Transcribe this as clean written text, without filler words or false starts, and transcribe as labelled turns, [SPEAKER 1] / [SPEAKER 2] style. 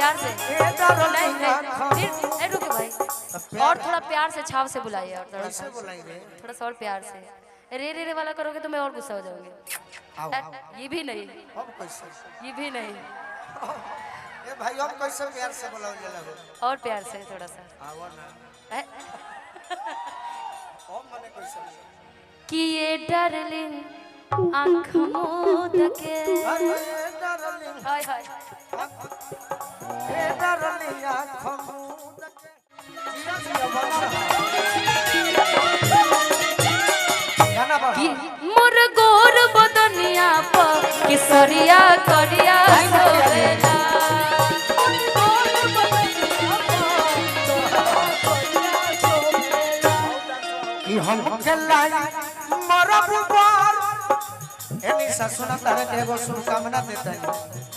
[SPEAKER 1] प्यार से नहीं नहीं रुके भाई और थोड़ा प्यार से छाव से बुलाइए और थोड़ा सा थोड़ा सा और प्यार से रे रे रे वाला करोगे तो मैं और गुस्सा हो जाऊंगी। ये भी नहीं ये भी नहीं
[SPEAKER 2] ए भाई अब कैसे प्यार से बुलाओ जला
[SPEAKER 1] और प्यार से थोड़ा सा
[SPEAKER 2] आओ ना ओ मने कैसे
[SPEAKER 1] कि ये डार्लिंग आँख मूंद के
[SPEAKER 2] डार्लिंग
[SPEAKER 1] हाय हाय
[SPEAKER 2] ए डार्लिंग आँख मूंद के गाना बा
[SPEAKER 1] मोर गोर बदनिया पर किसरिया करिया सोवेला
[SPEAKER 2] कि हम चलाई मरब पर एनी ससुना तारे के एगो शुभकामना देते हैं।